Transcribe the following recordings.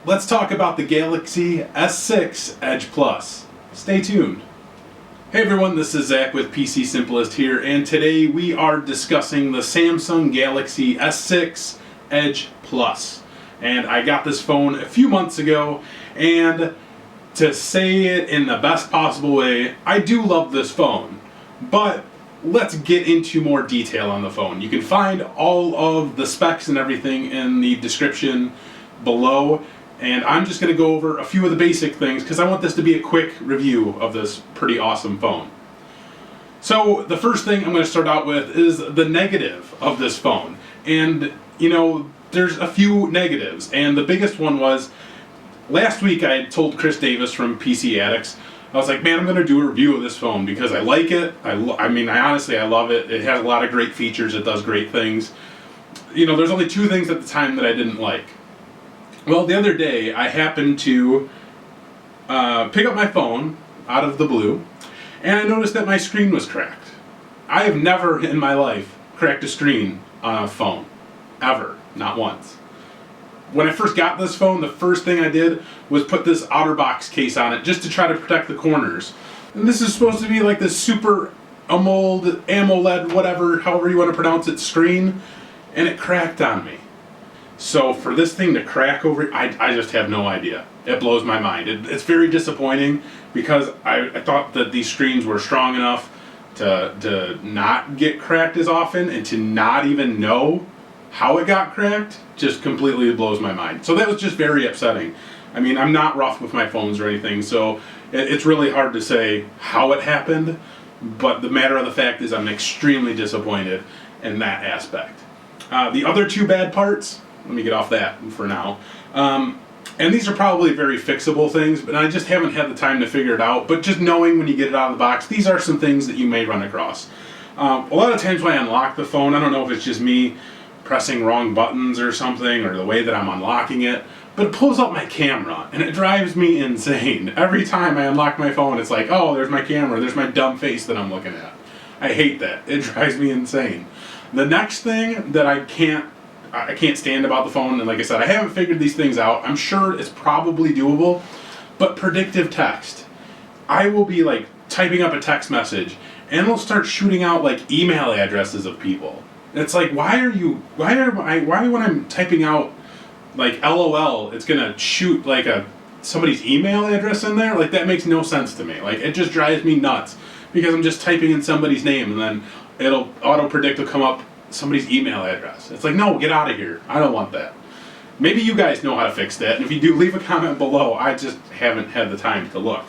Let's talk about the Galaxy S6 Edge Plus. Stay tuned. Hey everyone, this is Zach with PC Simplest here, and today we are discussing the Samsung Galaxy S6 Edge Plus. And I got this phone a few months ago, and to say it in the best possible way, I do love this phone. But let's get into more detail on the phone. You can find all of the specs and everything in the description below. And I'm just going to go over a few of the basic things because I want this to be a quick review of this pretty awesome phone. So the first thing I'm going to start out with is the negative of this phone. And, there's a few negatives. And the biggest one was, last week I told Chris Davis from PC Addicts, I was like, man, I'm going to do a review of this phone because I like it. I honestly love it. It has a lot of great features. It does great things. There's only two things at the time that I didn't like. Well, the other day, I happened to pick up my phone out of the blue, and I noticed that my screen was cracked. I have never in my life cracked a screen on a phone. Ever. Not once. When I first got this phone, the first thing I did was put this OtterBox case on it just to try to protect the corners. And this is supposed to be like this super AMOLED, whatever, however you want to pronounce it, screen, and it cracked on me. So for this thing to crack over, I just have no idea. It blows my mind. It's very disappointing because I thought that these screens were strong enough to not get cracked as often, and to not even know how it got cracked just completely blows my mind. So that was just very upsetting. I'm not rough with my phones or anything, so it's really hard to say how it happened, but the matter of the fact is I'm extremely disappointed in that aspect. The other two bad parts, let me get off that for now. And these are probably very fixable things, but I just haven't had the time to figure it out. But just knowing when you get it out of the box, these are some things that you may run across. A lot of times when I unlock the phone, I don't know if it's just me pressing wrong buttons or something, or the way that I'm unlocking it, but it pulls up my camera, and it drives me insane. Every time I unlock my phone, it's like, oh, there's my camera, there's my dumb face that I'm looking at. I hate that. It drives me insane. The next thing that I can't stand about the phone, and like I said, I haven't figured these things out. I'm sure it's probably doable, but predictive text. I will be like typing up a text message, and it'll start shooting out like email addresses of people. And it's like, why when I'm typing out like LOL, it's gonna shoot like somebody's email address in there? Like, that makes no sense to me. Like, it just drives me nuts because I'm just typing in somebody's name, and then it'll auto-predict will come up somebody's email address. It's like, no, get out of here. I don't want that. Maybe you guys know how to fix that, and if you do, leave a comment below. I just haven't had the time to look.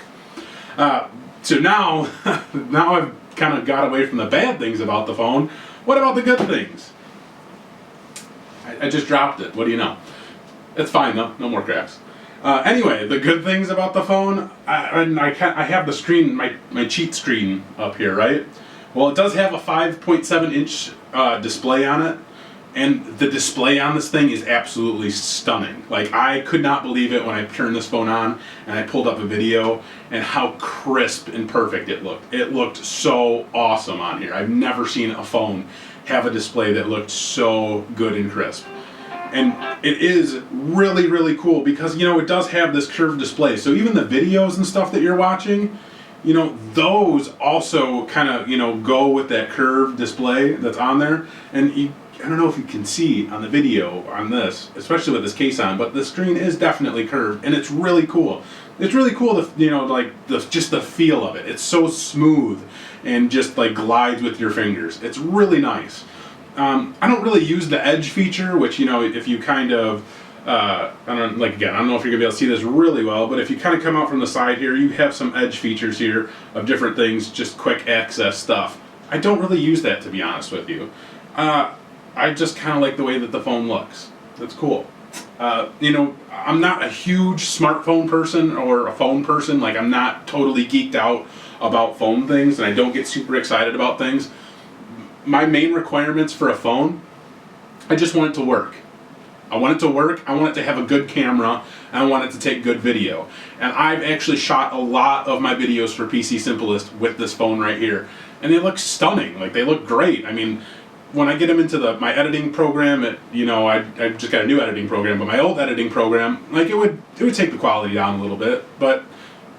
So now I've kind of got away from the bad things about the phone. What about the good things? I just dropped it. What do you know? It's fine though. No more cracks. Anyway, the good things about the phone, I have the screen, my cheat screen up here, right? Well, it does have a 5.7 inch display on it, and the display on this thing is absolutely stunning. Like, I could not believe it when I turned this phone on and I pulled up a video, and how crisp and perfect it looked. It looked so awesome on here. I've never seen a phone have a display that looked so good and crisp. And it is really, really cool because, it does have this curved display. So even the videos and stuff that you're watching, those also kind of, go with that curved display that's on there. And I don't know if you can see on the video on this, especially with this case on, but the screen is definitely curved, and it's really cool. It's really cool to, just the feel of it. It's so smooth and just like glides with your fingers. It's really nice. I don't really use the edge feature, which, if you kind of, I don't know if you're gonna be able to see this really well, but if you kind of come out from the side here, you have some edge features here of different things, just quick access stuff. I don't really use that, to be honest with you. I just kind of like the way that the phone looks. It's cool. I'm not a huge smartphone person or a phone person. Like, I'm not totally geeked out about phone things, and I don't get super excited about things. My main requirements for a phone, I just want it to work. I want it to work, I want it to have a good camera, and I want it to take good video. And I've actually shot a lot of my videos for PC Simplest with this phone right here. And they look stunning, like they look great. when I get them into my editing program, I just got a new editing program, but my old editing program, like it would take the quality down a little bit, but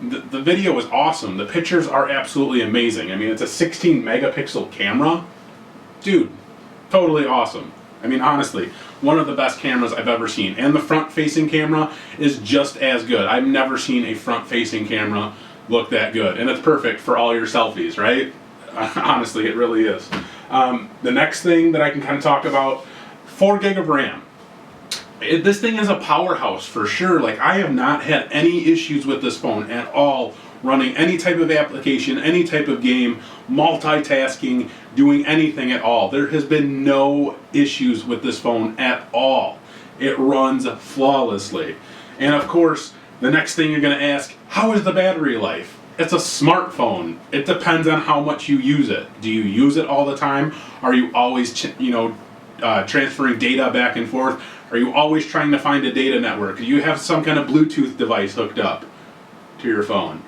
the video is awesome. The pictures are absolutely amazing. I mean, it's a 16 megapixel camera. Dude, totally awesome. I mean, honestly, one of the best cameras I've ever seen. And the front-facing camera is just as good. I've never seen a front-facing camera look that good. And it's perfect for all your selfies, right? Honestly, it really is. The next thing that I can kind of talk about, 4 gig of RAM. This thing is a powerhouse for sure. Like, I have not had any issues with this phone at all, running any type of application, any type of game, multitasking, doing anything at all. There has been no issues with this phone at all. It runs flawlessly. And of course, the next thing you're going to ask, how is the battery life? It's a smartphone. It depends on how much you use it. Do you use it all the time? Are you always, transferring data back and forth? Are you always trying to find a data network? Do you have some kind of Bluetooth device hooked up to your phone?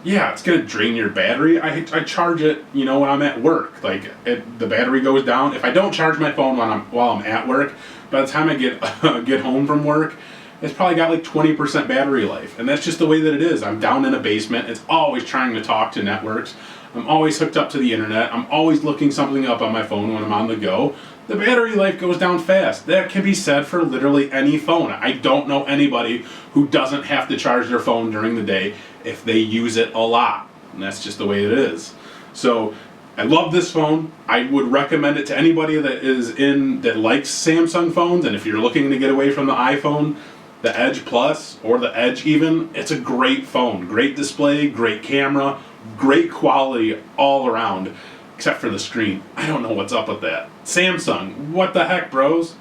Yeah, it's going to drain your battery. I charge it, when I'm at work. Like, the battery goes down. If I don't charge my phone while I'm at work, by the time I get home from work, it's probably got like 20% battery life. And that's just the way that it is. I'm down in a basement. It's always trying to talk to networks. I'm always hooked up to the internet. I'm always looking something up on my phone when I'm on the go. The battery life goes down fast. That can be said for literally any phone. I don't know anybody who doesn't have to charge their phone during the day if they use it a lot. And that's just the way it is. So I love this phone. I would recommend it to anybody that likes Samsung phones. And if you're looking to get away from the iPhone, the Edge Plus or the Edge even, it's a great phone. Great display, great camera, great quality all around. Except for the screen. I don't know what's up with that. Samsung, what the heck, bros?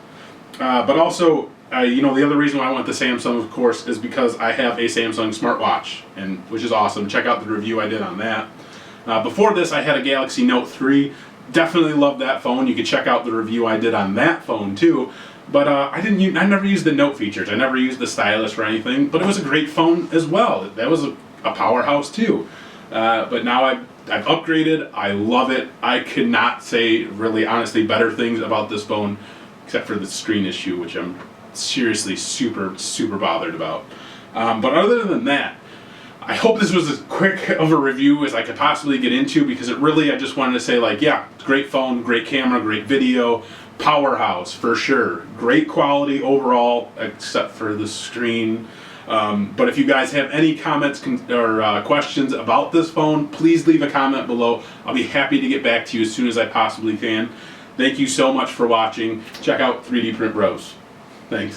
But also, the other reason why I went to Samsung, of course, is because I have a Samsung smartwatch, which is awesome. Check out the review I did on that. Before this, I had a Galaxy Note 3. Definitely love that phone. You can check out the review I did on that phone too. But I never used the Note features. I never used the stylus or anything. But it was a great phone as well. That was a powerhouse too. But now I've upgraded. I love it. I could not say really honestly better things about this phone except for the screen issue, which I'm seriously super bothered about. But other than that, I hope this was as quick of a review as I could possibly get into, because I just wanted to say, like, yeah, great phone, great camera, great video, powerhouse for sure. Great quality overall except for the screen. But if you guys have any comments or questions about this phone, please leave a comment below. I'll be happy to get back to you as soon as I possibly can. Thank you so much for watching. Check out 3D Print Bros. Thanks.